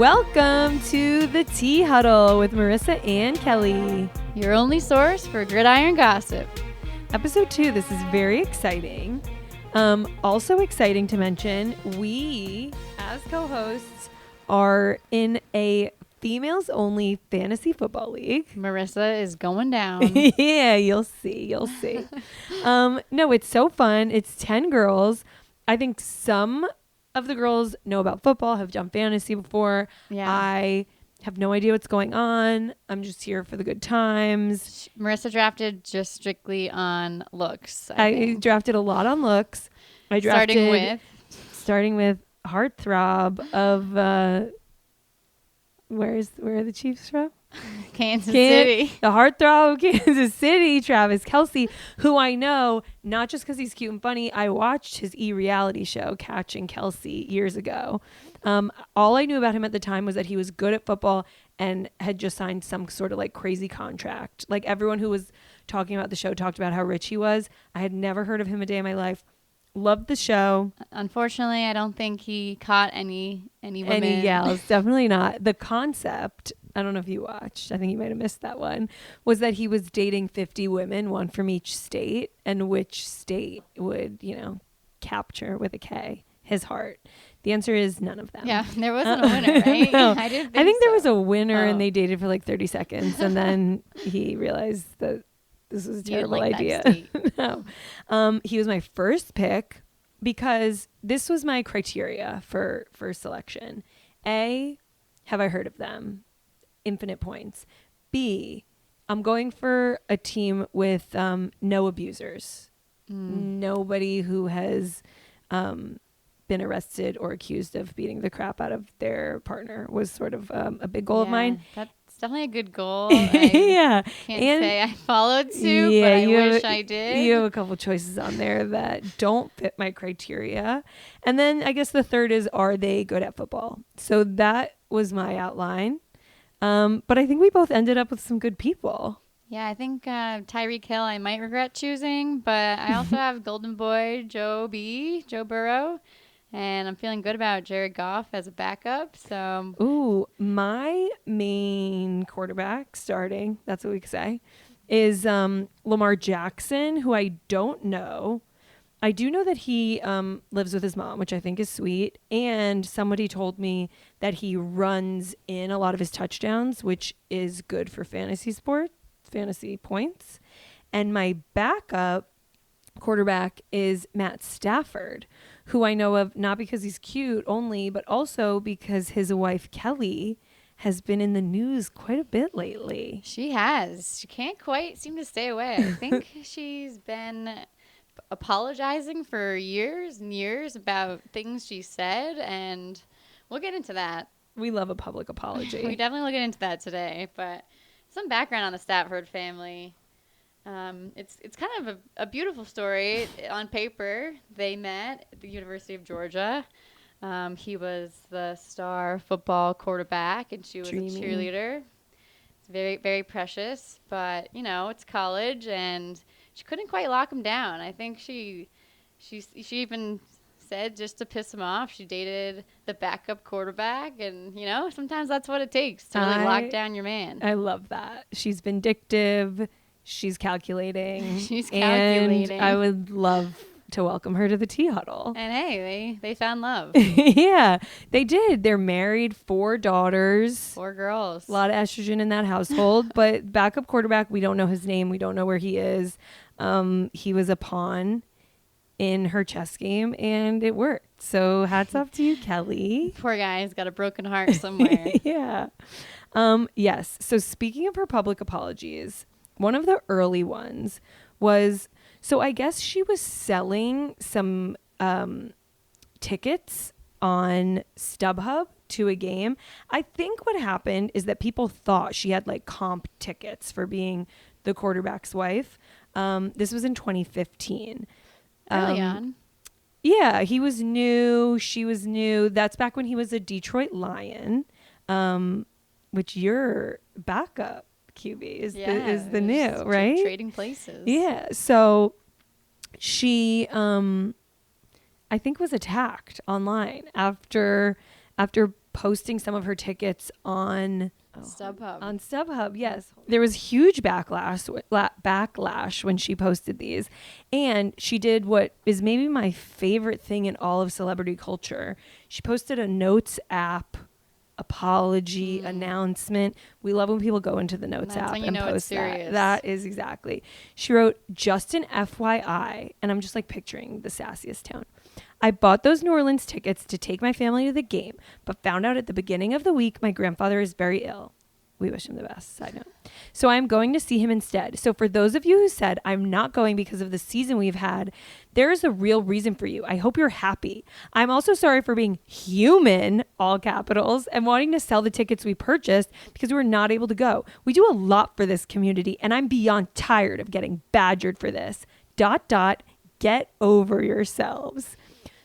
Welcome to the Tea Huddle with Marisa and Kelly. Your only source for gridiron gossip. Episode 2, this is very exciting. Also exciting to mention, we, as co-hosts, are in a females-only fantasy football league. Marisa is going down. Yeah, you'll see. No, it's so fun. It's 10 girls. I think some of the girls know about football, have done fantasy before. Yeah. I have no idea what's going on. I'm just here for the good times. Marisa drafted just strictly on looks. I drafted a lot on looks. I drafted starting with Heartthrob of where are the Chiefs from? Kansas City. The Heartthrob of Kansas City, Travis Kelce, who I know, not just because he's cute and funny. I watched his reality show, Catching Kelce, years ago. All I knew about him at the time was that he was good at football and had just signed some sort of like crazy contract. Like everyone who was talking about the show talked about how rich he was. I had never heard of him a day in my life. Loved the show. Unfortunately, I don't think he caught any women. Any gals, definitely not. The concept, I don't know if you watched, I think you might have missed that one, was that he was dating 50 women, one from each state, and which state would, capture with a K, his heart. The answer is none of them. Yeah, there wasn't a winner, right? No. I didn't I think so. there was a winner and they dated for like 30 seconds and then he realized that this was a terrible idea. No. He was my first pick because this was my criteria for selection. A, have I heard of them? Infinite points. B, I'm going for a team with no abusers. Nobody who has been arrested or accused of beating the crap out of their partner was sort of a big goal of mine. That's definitely a good goal. Yeah. Can't say I followed suit, but I wish I did. You have a couple choices on there that don't fit my criteria. And then I guess the third is, are they good at football? So that was my outline. But I think we both ended up with some good people. Yeah, I think Tyreek Hill I might regret choosing, but I also have Golden Boy Joe Burrow. And I'm feeling good about Jared Goff as a backup. So, ooh, my main quarterback starting, that's what we could say, is Lamar Jackson, who I don't know. I do know that he lives with his mom, which I think is sweet. And somebody told me that he runs in a lot of his touchdowns, which is good for fantasy points. And my backup quarterback is Matt Stafford, who I know of not because he's cute only, but also because his wife Kelly has been in the news quite a bit lately. She has. She can't quite seem to stay away. I think she's been apologizing for years and years about things she said, and we'll get into that. We love a public apology. We definitely will get into that today, but some background on the Stafford family. It's kind of a beautiful story. On paper, they met at the University of Georgia. He was the star football quarterback, and she was a cheerleader. It's very, very precious, but it's college, and she couldn't quite lock him down. I think she even said, just to piss him off, she dated the backup quarterback, and sometimes that's what it takes to really lock down your man. I love that. She's vindictive. She's calculating. And I would love to welcome her to the Tea Huddle. And hey, they found love. Yeah, they did. They're married, 4 daughters. 4 girls. A lot of estrogen in that household. But backup quarterback, we don't know his name. We don't know where he is. He was a pawn in her chess game, and it worked. So hats off to you, Kelly. Poor guy's got a broken heart somewhere. Yeah. Yes. So speaking of her public apologies, one of the early ones was, so I guess she was selling some tickets on StubHub to a game. I think what happened is that people thought she had like comp tickets for being the quarterback's wife. This was in 2015. Early on. Yeah, he was new. She was new. That's back when he was a Detroit Lion, which your backup QB is the new, right? Trading places. Yeah. So she, I think, was attacked online after posting some of her tickets on StubHub. On StubHub, yes. There was huge backlash when she posted these. And she did what is maybe my favorite thing in all of celebrity culture. She posted a notes app apology announcement. We love when people go into the notes app and post that. That is exactly. She wrote, just an FYI, and I'm just like picturing the sassiest tone. I bought those New Orleans tickets to take my family to the game, but found out at the beginning of the week my grandfather is very ill. We wish him the best, side note. So I'm going to see him instead. So for those of you who said, I'm not going because of the season we've had, there is a real reason for you. I hope you're happy. I'm also sorry for being human, all capitals, and wanting to sell the tickets we purchased because we were not able to go. We do a lot for this community, and I'm beyond tired of getting badgered for this. ... Get over yourselves.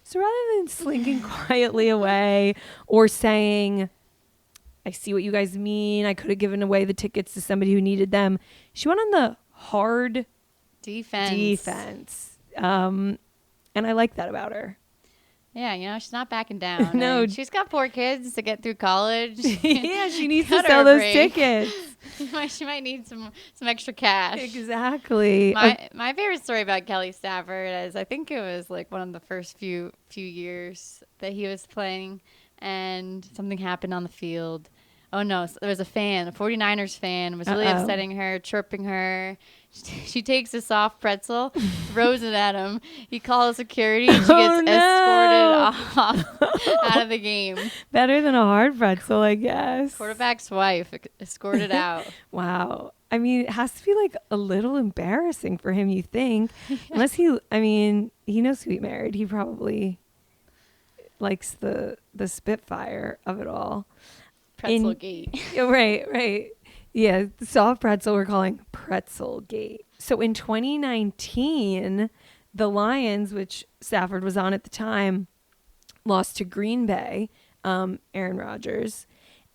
So rather than slinking quietly away or saying, I see what you guys mean, I could have given away the tickets to somebody who needed them, she went on the hard defense. And I like that about her. Yeah, she's not backing down. No. She's got 4 kids to get through college. Yeah, she needs to sell those tickets. She might need some extra cash. Exactly. My favorite story about Kelly Stafford is I think it was like one of the first few years that he was playing and something happened on the field. Oh no, there was a 49ers fan was really upsetting her, chirping her. She takes a soft pretzel, throws it at him. He calls security and she gets escorted off out of the game. Better than a hard pretzel, I guess. Quarterback's wife escorted out. Wow. I mean, it has to be like a little embarrassing for him, you think. Unless he knows who he married. He probably likes the spitfire of it all. Pretzelgate. Right. Yeah, the soft pretzel we're calling Pretzelgate. So in 2019, the Lions, which Stafford was on at the time, lost to Green Bay, Aaron Rodgers.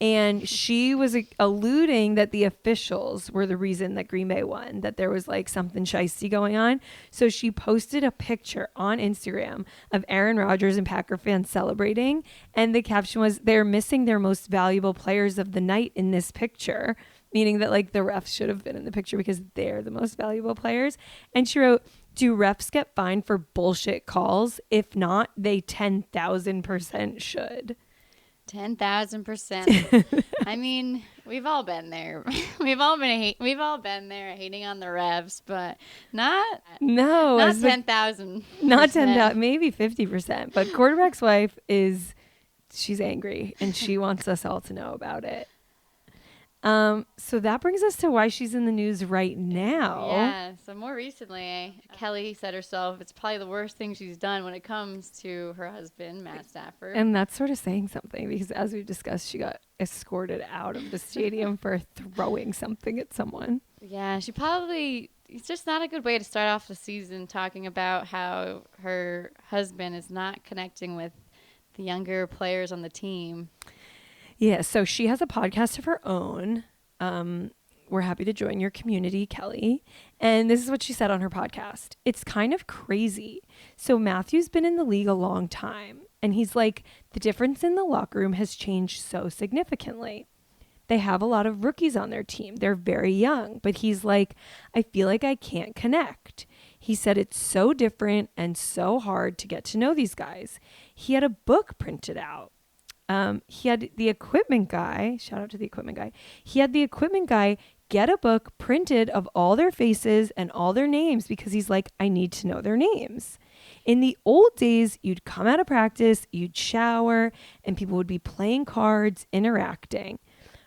And she was alluding that the officials were the reason that Green Bay won, that there was like something shisty going on. So she posted a picture on Instagram of Aaron Rodgers and Packer fans celebrating. And the caption was, they're missing their most valuable players of the night in this picture, meaning that like the refs should have been in the picture because they're the most valuable players. And she wrote, do refs get fined for bullshit calls? If not, they 10,000% should. 10,000%. I mean, we've all been there. We've all been there hating on the refs, but not 10,000. Not 10,000, maybe 50%. But quarterback's wife she's angry and she wants us all to know about it. So that brings us to why she's in the news right now. Yeah. So more recently, Kelly said herself, it's probably the worst thing she's done when it comes to her husband, Matt Stafford. And that's sort of saying something because as we've discussed, she got escorted out of the stadium for throwing something at someone. Yeah, it's just not a good way to start off the season talking about how her husband is not connecting with the younger players on the team. Yeah, so she has a podcast of her own. We're happy to join your community, Kelly. And this is what she said on her podcast. It's kind of crazy. So Matthew's been in the league a long time. And he's like, the difference in the locker room has changed so significantly. They have a lot of rookies on their team. They're very young. But he's like, I feel like I can't connect. He said it's so different and so hard to get to know these guys. He had a book printed out. He had the equipment guy, shout out to the equipment guy. He had the equipment guy get a book printed of all their faces and all their names because he's like, I need to know their names. In the old days, you'd come out of practice, you'd shower, and people would be playing cards, interacting.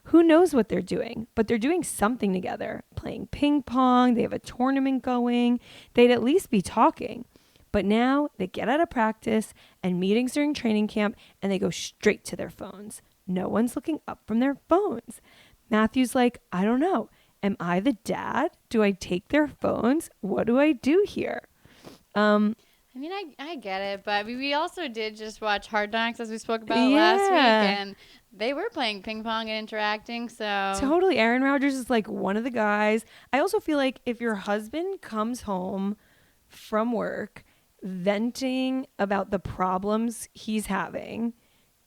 Who knows what they're doing, but they're doing something together, playing ping pong. They have a tournament going. They'd at least be talking. But now they get out of practice and meetings during training camp and they go straight to their phones. No one's looking up from their phones. Matthew's like, I don't know. Am I the dad? Do I take their phones? What do I do here? I mean, I get it, but we also did just watch Hard Knocks as we spoke about last week, and they were playing ping pong and interacting, so... Totally. Aaron Rodgers is like one of the guys. I also feel like if your husband comes home from work venting about the problems he's having,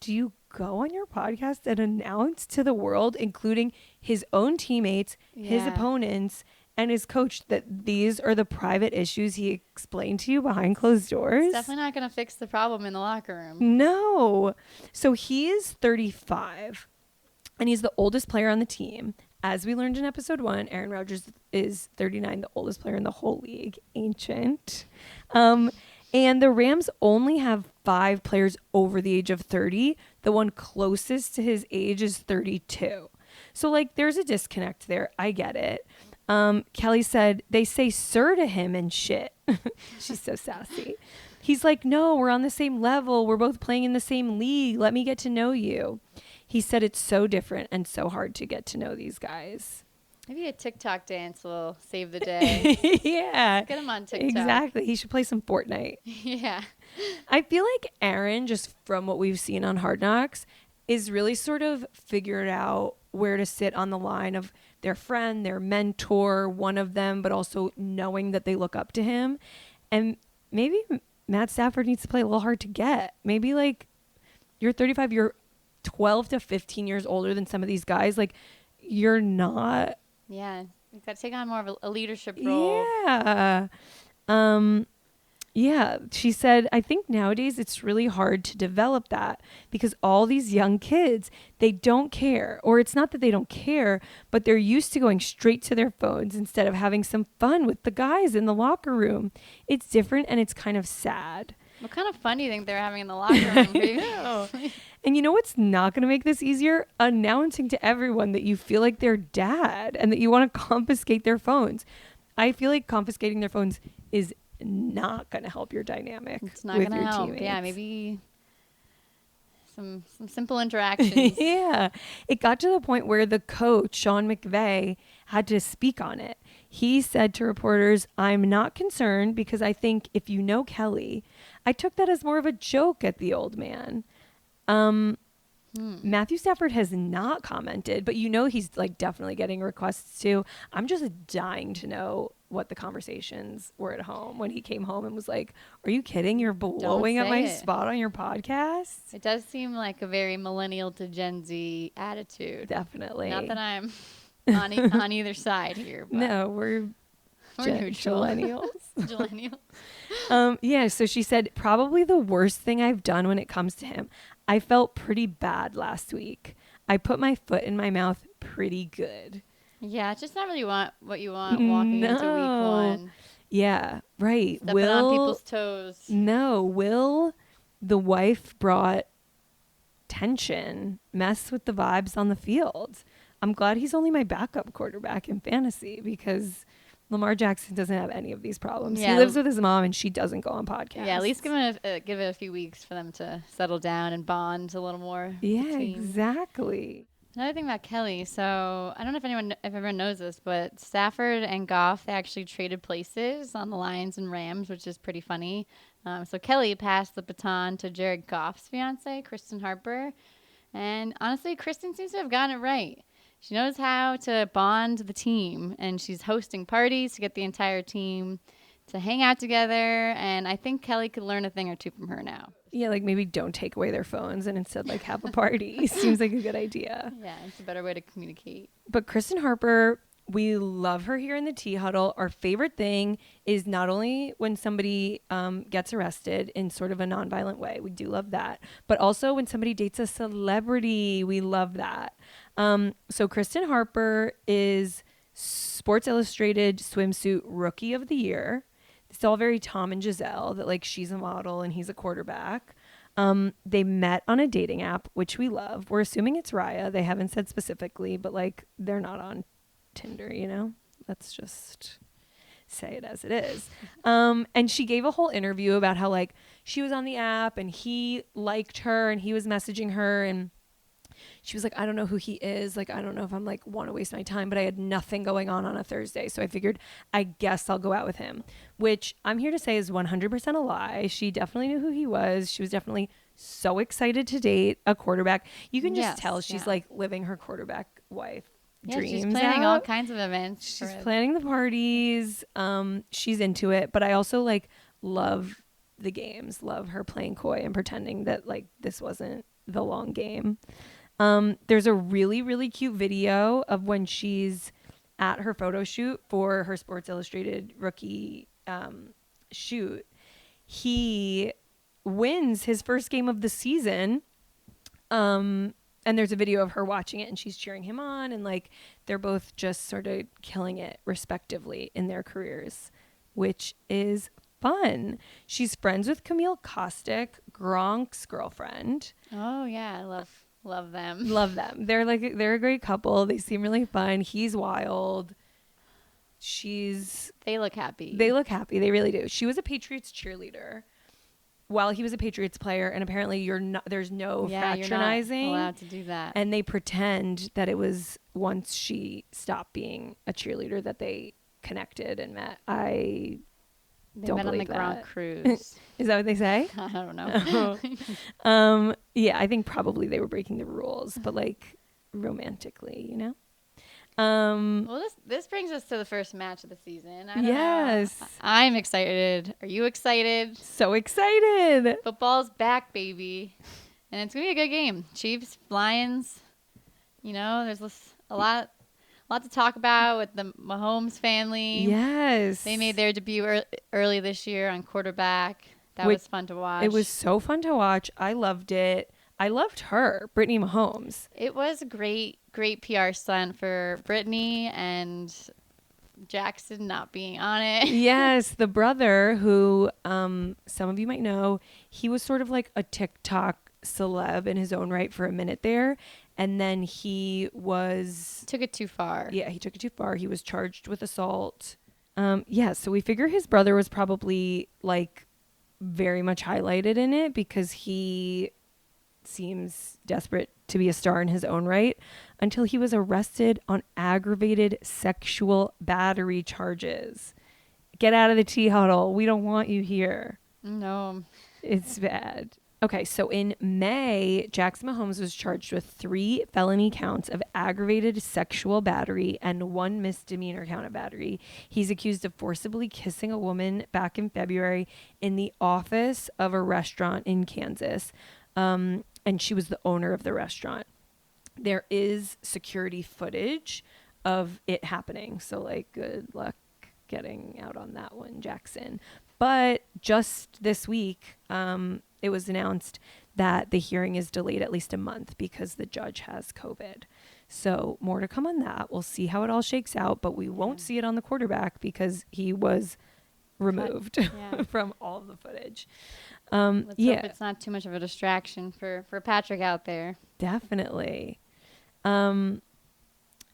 do you go on your podcast and announce to the world, including his own teammates, his opponents, and his coach, that these are the private issues he explained to you behind closed doors? It's definitely not going to fix the problem in the locker room. No. So he is 35, and he's the oldest player on the team. As we learned in episode 1, Aaron Rodgers is 39, the oldest player in the whole league. Ancient. And the Rams only have 5 players over the age of 30. The one closest to his age is 32. So, like, there's a disconnect there. I get it. Kelly said, they say sir to him and shit. She's so sassy. He's like, no, we're on the same level. We're both playing in the same league. Let me get to know you. He said it's so different and so hard to get to know these guys. Maybe a TikTok dance will save the day. Yeah. Get him on TikTok. Exactly. He should play some Fortnite. Yeah. I feel like Aaron, just from what we've seen on Hard Knocks, is really sort of figured out where to sit on the line of their friend, their mentor, one of them, but also knowing that they look up to him. And maybe Matt Stafford needs to play a little hard to get. Maybe, like, you're 35, you're 12 to 15 years older than some of these guys. Like, you're not. Yeah. You've got to take on more of a leadership role. Yeah. Yeah, she said, I think nowadays it's really hard to develop that because all these young kids, they don't care. Or it's not that they don't care, but they're used to going straight to their phones instead of having some fun with the guys in the locker room. It's different and it's kind of sad. What kind of fun do you think they're having in the locker room, baby? And you know what's not going to make this easier? Announcing to everyone that you feel like their dad and that you want to confiscate their phones. I feel like confiscating their phones is not going to help your dynamic. It's not with going to your help. teammates. Yeah, maybe some simple interactions. Yeah. It got to the point where the coach, Sean McVay, had to speak on it. He said to reporters, I'm not concerned because I think if you know Kelly, I took that as more of a joke at the old man. Matthew Stafford has not commented, but you know he's like definitely getting requests too. I'm just dying to know what the conversations were at home when he came home and was like, are you kidding? You're blowing up my spot on your podcast? It does seem like a very millennial to Gen Z attitude. Definitely. Not that I'm on either side here. But no, we're neutral. Millennials. Yeah, so she said, probably the worst thing I've done when it comes to him. I felt pretty bad last week. I put my foot in my mouth pretty good. Yeah, it's just not really what you want walking into week 1. Yeah, right. Stepping on people's toes. No, Will, the wife brought tension, mess with the vibes on the field. I'm glad he's only my backup quarterback in fantasy because Lamar Jackson doesn't have any of these problems. Yeah. He lives with his mom and she doesn't go on podcasts. Yeah, at least give it a few weeks for them to settle down and bond a little more. Yeah, exactly. Another thing about Kelly, so I don't know if everyone knows this, but Stafford and Goff, they actually traded places on the Lions and Rams, which is pretty funny. So Kelly passed the baton to Jared Goff's fiance, Kristen Harper. And honestly, Kristen seems to have gotten it right. She knows how to bond the team, and she's hosting parties to get the entire team to hang out together. And I think Kelly could learn a thing or two from her now. Yeah, like maybe don't take away their phones and instead like have a party. Seems like a good idea. Yeah, it's a better way to communicate. But Kristen Harper, we love her here in the Tea Huddle. Our favorite thing is not only when somebody gets arrested in sort of a nonviolent way. We do love that. But also when somebody dates a celebrity. We love that. So Kristen Harper is Sports Illustrated Swimsuit Rookie of the Year. It's all very Tom and Giselle, that like she's a model and he's a quarterback. They met on a dating app, which we love. We're assuming it's Raya. They haven't said specifically, but like they're not on Tinder, you know? Let's just say it as it is. And she gave a whole interview about how like she was on the app and he liked her and he was messaging her and she was like, I don't know who he is. Like, I don't know if I'm like want to waste my time, but I had nothing going on a Thursday. So I figured, I guess I'll go out with him, which I'm here to say is 100% a lie. She definitely knew who he was. She was definitely so excited to date a quarterback. You can just tell she's like living her quarterback wife dreams. She's planning all kinds of events. She's planning the parties. She's into it, but I also like love the games, love her playing coy and pretending that like this wasn't the long game. There's a really, really cute video of when she's at her photo shoot for her Sports Illustrated rookie shoot. He wins his first game of the season. And there's a video of her watching it and she's cheering him on, and like they're both just sort of killing it respectively in their careers, which is fun. She's friends with Camille Kostick, Gronk's girlfriend. Oh yeah, I love them. Love them. They're a great couple. They seem really fun. He's wild. They look happy. They look happy. They really do. She was a Patriots cheerleader while he was a Patriots player, and apparently there's no fraternizing. You're not allowed to do that. And they pretend that it was once she stopped being a cheerleader that they connected and met. They don't met on the believe that. Gronk cruise. Is that what they say? I don't know. Yeah, I think probably they were breaking the rules, but like romantically, you know? Well, this brings us to the first match of the season. I don't Yes. know. I'm excited. Are you excited? So excited. Football's back, baby. And it's going to be a good game. Chiefs, Lions. You know, there's a lot to talk about with the Mahomes family. Yes. They made their debut early this year on quarterback. That was fun to watch. It was so fun to watch. I loved it. I loved her, Brittany Mahomes. It was a great PR stunt for Brittany and Jackson not being on it. Yes, the brother who some of you might know, he was sort of like a TikTok celeb in his own right for a minute there. And then he took it too far. Yeah, he took it too far. He was charged with assault. Yeah, so we figure his brother was probably like very much highlighted in it because he seems desperate to be a star in his own right until he was arrested on aggravated sexual battery charges. Get out of the tea huddle. We don't want you here. No. It's bad. Okay, so in May, Jackson Mahomes was charged with 3 felony counts of aggravated sexual battery and 1 misdemeanor count of battery. He's accused of forcibly kissing a woman back in February in the office of a restaurant in Kansas. And she was the owner of the restaurant. There is security footage of it happening. So, like, good luck getting out on that one, Jackson. But just this week, it was announced that the hearing is delayed at least a month because the judge has COVID. So more to come on that. We'll see how it all shakes out, but we won't see it on the quarterback because he was removed from all of the footage. Let's hope it's not too much of a distraction for Patrick out there. Definitely. No,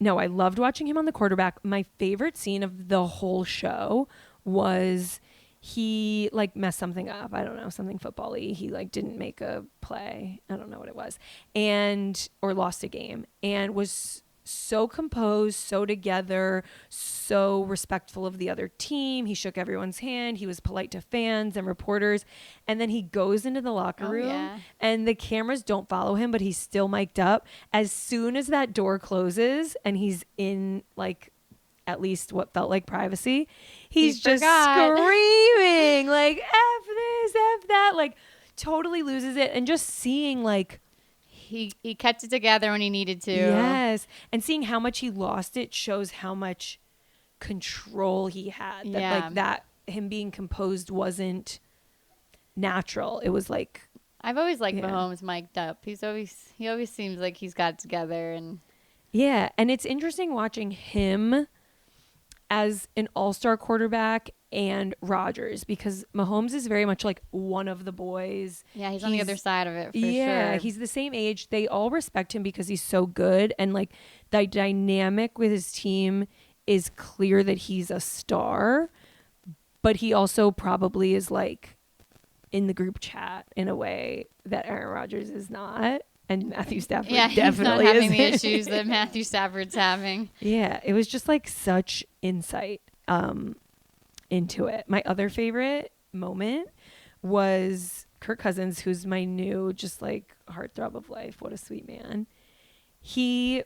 I loved watching him on the quarterback. My favorite scene of the whole show was he like messed something up. I don't know, something football-y. He like didn't make a play. I don't know what it was. Or lost a game and was so composed, so together, so respectful of the other team. He shook everyone's hand. He was polite to fans and reporters. And then he goes into the locker room and the cameras don't follow him, but he's still mic'd up. As soon as that door closes and he's in like at least what felt like privacy, he's just screaming like F this, F that, like totally loses it. And just seeing like He kept it together when he needed to. Yes. And seeing how much he lost it shows how much control he had. That like that him being composed wasn't natural. It was like I've always liked Mahomes mic'd up. He always seems like he's got it together and and it's interesting watching him as an all-star quarterback and Rodgers because Mahomes is very much like one of the boys. Yeah, he's on the other side of it for sure. Yeah, he's the same age. They all respect him because he's so good. And like the dynamic with his team is clear that he's a star, but he also probably is like in the group chat in a way that Aaron Rodgers is not. And Matthew Stafford definitely he's not having the issues that Matthew Stafford's having. Yeah, it was just like such insight into it. My other favorite moment was Kirk Cousins, who's my new just like heartthrob of life. What a sweet man. He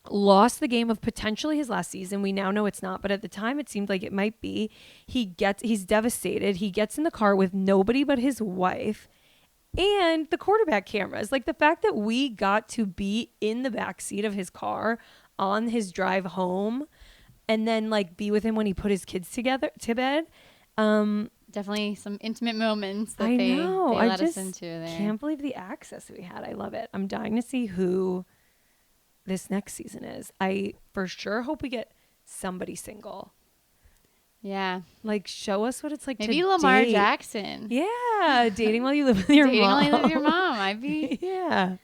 lost the game of potentially his last season. We now know it's not, but at the time it seemed like it might be. He's devastated. He gets in the car with nobody but his wife And the quarterback cameras, like the fact that we got to be in the back seat of his car on his drive home and then like be with him when he put his kids together to bed. Definitely some intimate moments that I they know. let I us just into there. can't believe the access we had. I love it. I'm dying to see who this next season is. I for sure hope we get somebody single. Yeah. Like show us what it's like Maybe to Lamar date. Jackson. Yeah, dating while you live with your Dating mom. while you live with your mom. I'd be Yeah.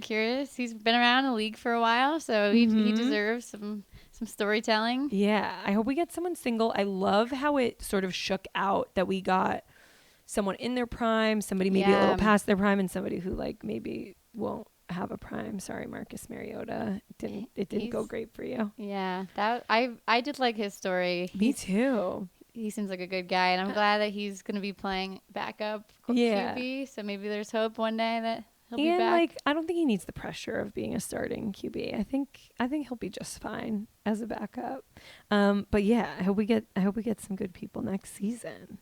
curious. He's been around the league for a while, so he deserves some storytelling. Yeah, I hope we get someone single. I love how it sort of shook out that we got someone in their prime, somebody maybe a little past their prime, and somebody who like maybe won't have a prime. Sorry, Marcus Mariota. It didn't go great for you. Yeah, that I did like his story. Me too. He seems like a good guy, and I'm glad that he's going to be playing backup Yeah. QB. So maybe there's hope one day that he'll be And back. like I don't think he needs the pressure of being a starting QB. I think he'll be just fine as a backup. But yeah, I hope we get some good people next season.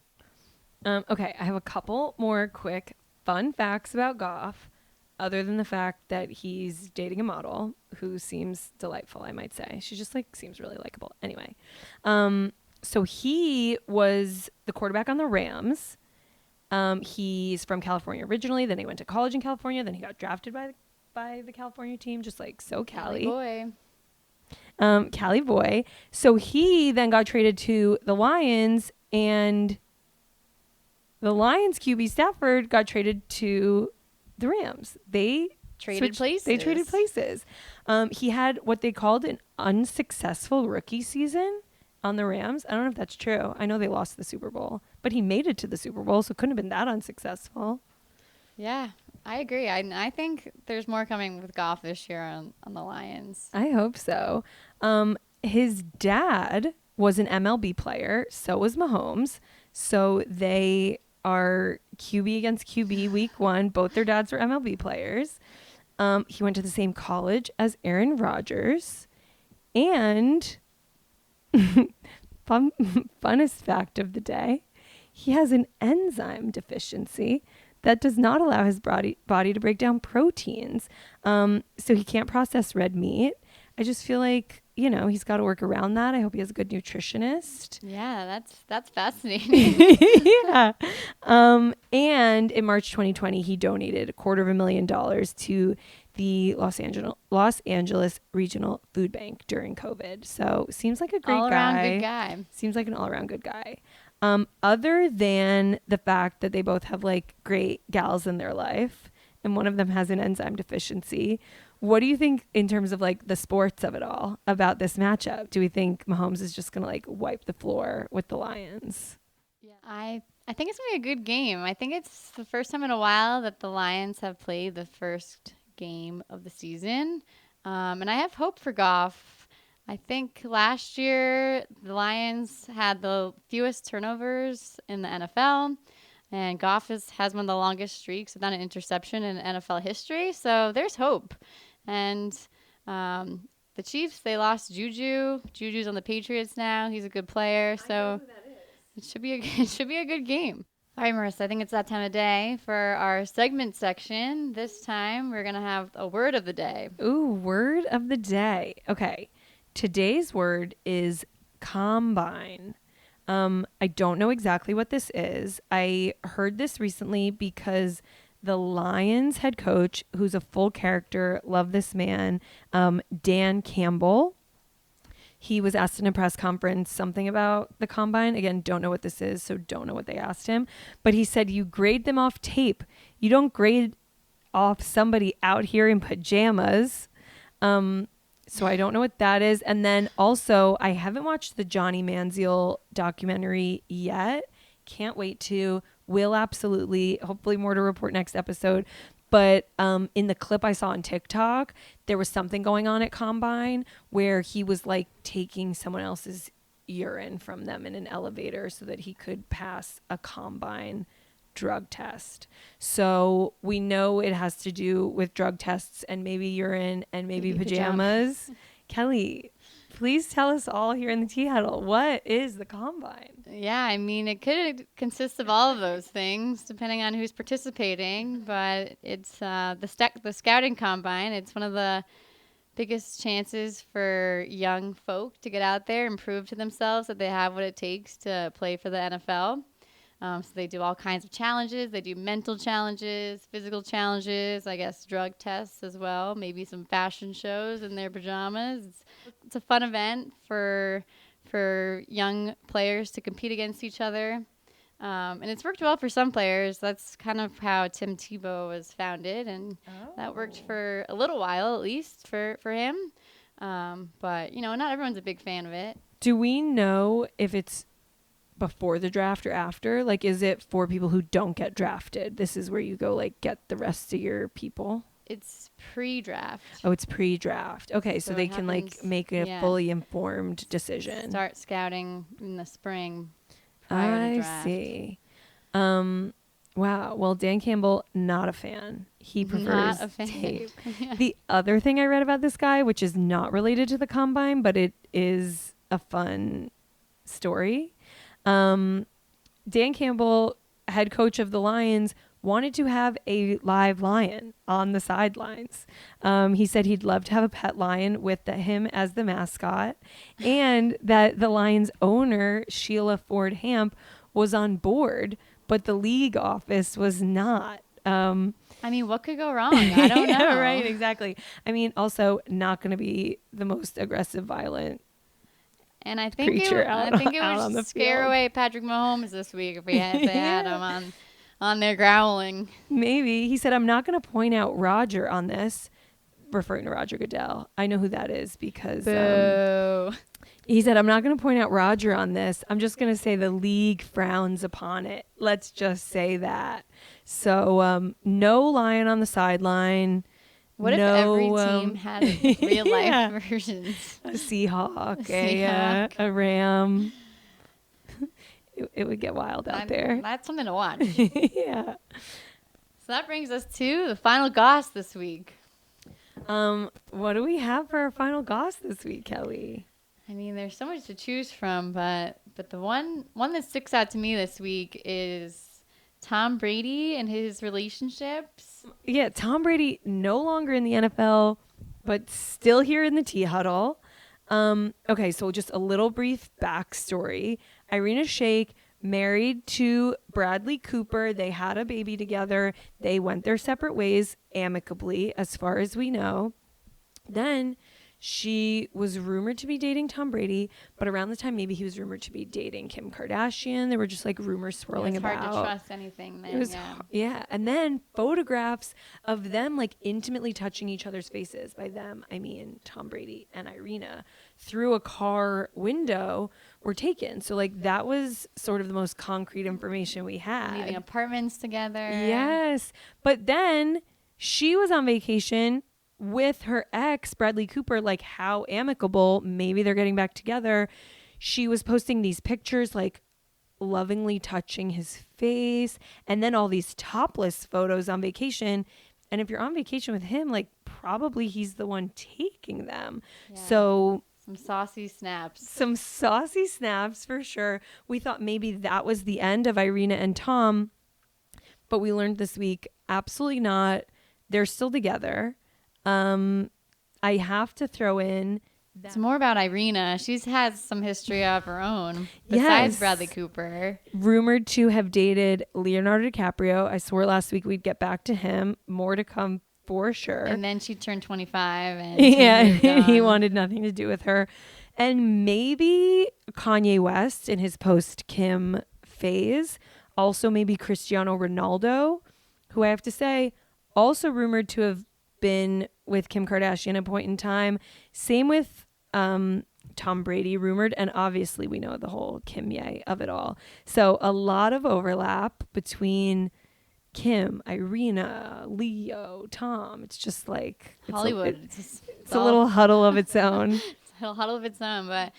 Okay, I have a couple more quick fun facts about Goff, other than the fact that he's dating a model who seems delightful, I might say. She just like seems really likable. Anyway, so he was the quarterback on the Rams. He's from California originally. Then he went to college in California. Then he got drafted by the California team, just like so Cali. Cali boy. So he then got traded to the Lions, and the Lions QB Stafford got traded to the Rams. They traded places. They traded places. He had what they called an unsuccessful rookie season on the Rams. I don't know if that's true. I know they lost the Super Bowl, but he made it to the Super Bowl, so it couldn't have been that unsuccessful. Yeah, I agree. I think there's more coming with Goff this year on the Lions. I hope so. His dad was an MLB player. So was Mahomes. So they are QB against QB week 1. Both their dads were MLB players. He went to the same college as Aaron Rodgers. And funnest fact of the day, he has an enzyme deficiency that does not allow his body to break down proteins. So he can't process red meat. I just feel like, he's got to work around that. I hope he has a good nutritionist. Yeah, that's fascinating. Yeah. And in March 2020, he donated $250,000 to the Los Angeles Regional Food Bank during COVID. So seems like a great all-around good guy. Seems like an all-around good guy. Other than the fact that they both have like great gals in their life, and one of them has an enzyme deficiency, what do you think in terms of like the sports of it all about this matchup? Do we think Mahomes is just going to like wipe the floor with the Lions? Yeah, I think it's going to be a good game. I think it's the first time in a while that the Lions have played the first game of the season. And I have hope for Goff. I think last year the Lions had the fewest turnovers in the NFL. And Goff has one of the longest streaks without an interception in NFL history. So there's hope. And the Chiefs, they lost Juju. Juju's on the Patriots now. He's a good player. So it should be a good game. All right, Marissa, I think it's that time of day for our segment section. This time we're going to have a word of the day. Ooh, word of the day. Okay. Today's word is combine. I don't know exactly what this is. I heard this recently because the Lions head coach, who's a full character, love this man, Dan Campbell. He was asked in a press conference something about the combine. Again, don't know what this is, so don't know what they asked him. But he said, you grade them off tape. You don't grade off somebody out here in pajamas. So I don't know what that is. And then also, I haven't watched the Johnny Manziel documentary yet. Can't wait to. Will absolutely. Hopefully more to report next episode. But in the clip I saw on TikTok, there was something going on at Combine where he was like taking someone else's urine from them in an elevator so that he could pass a Combine drug test. So we know it has to do with drug tests and maybe urine and maybe pajamas. Kelly, please tell us all here in the Tea Huddle, what is the Combine? Yeah, I mean, it could consist of all of those things, depending on who's participating. But it's the scouting combine. It's one of the biggest chances for young folk to get out there and prove to themselves that they have what it takes to play for the NFL. So they do all kinds of challenges. They do mental challenges, physical challenges, I guess drug tests as well, maybe some fashion shows in their pajamas. It's a fun event for young players to compete against each other. And it's worked well for some players. That's kind of how Tim Tebow was founded, and that worked for a little while, at least, for him. But, not everyone's a big fan of it. Do we know if it's before the draft or after? Like, is it for people who don't get drafted? This is where you go, like, get the rest of your people? It's pre-draft. Oh, it's pre-draft. Okay, so they can, happens, make a fully informed decision. Start scouting in the spring prior to draft. I see. Wow. Well, Dan Campbell, not a fan. He prefers tape. Yeah. The other thing I read about this guy, which is not related to the Combine, but it is a fun story. Dan Campbell, head coach of the Lions, wanted to have a live lion on the sidelines. He said he'd love to have a pet lion with him as the mascot, and that the Lions owner, Sheila Ford Hamp, was on board, but the league office was not. I mean, what could go wrong? I don't know. Yeah, right, exactly. I mean, also not going to be the most aggressive, violent and I think it would scare away Patrick Mahomes this week if they had him on their growling. Maybe. He said, I'm not going to point out Roger on this, referring to Roger Goodell. I know who that is because he said, I'm not going to point out Roger on this. I'm just going to say the league frowns upon it. Let's just say that. So no lion on the sideline. What if every team had real life versions? A Seahawk, a Ram. It would get wild out there. That's something to watch. Yeah. So that brings us to the final goss this week. What do we have for our final goss this week, Kelly? I mean, there's so much to choose from, but the one that sticks out to me this week is Tom Brady and his relationships. Yeah, Tom Brady no longer in the NFL, but still here in the Tea Huddle. Okay, so just a little brief backstory. Irina Shayk married to Bradley Cooper. They had a baby together. They went their separate ways amicably, as far as we know. Then she was rumored to be dating Tom Brady, but around the time maybe he was rumored to be dating Kim Kardashian. There were just like rumors swirling about. It's hard to trust anything then. It was, yeah. And then photographs of them like intimately touching each other's faces. By them, I mean Tom Brady and Irina, through a car window were taken. So like that was sort of the most concrete information we had. Leaving apartments together. Yes. But then she was on vacation with her ex, Bradley Cooper, like how amicable, maybe they're getting back together. She was posting these pictures, like lovingly touching his face, and then all these topless photos on vacation. And if you're on vacation with him, like probably he's the one taking them. Yeah. So some saucy snaps. Some saucy snaps for sure. We thought maybe that was the end of Irina and Tom, but we learned this week, absolutely not. They're still together. I have to throw in it's more about Irina. She's had some history of her own besides Bradley Cooper. Rumored to have dated Leonardo DiCaprio. I swore last week we'd get back to him. More to come for sure. And then she turned 25 and he wanted nothing to do with her. And maybe Kanye West in his post-Kim phase. Also maybe Cristiano Ronaldo, who I have to say also rumored to have been with Kim Kardashian at a point in time. Same with Tom Brady, rumored, and obviously we know the whole Kim Ye of it all. So a lot of overlap between Kim, Irina, Leo, Tom. It's just like Hollywood. It's a little huddle of its own. It'll huddle of its own. But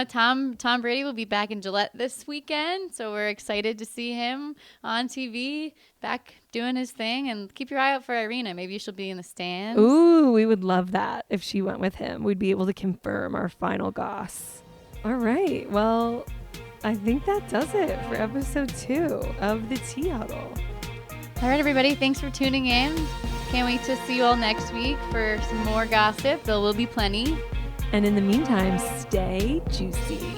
Tom Brady will be back in Gillette this weekend, so we're excited to see him on TV, back doing his thing. And keep your eye out for Irina. Maybe she'll be in the stands. Ooh, we would love that if she went with him. We'd be able to confirm our final goss. All right. Well, I think that does it for episode 2 of the Tea Huddle. All right, everybody. Thanks for tuning in. Can't wait to see you all next week for some more gossip. There will be plenty. And in the meantime, stay juicy.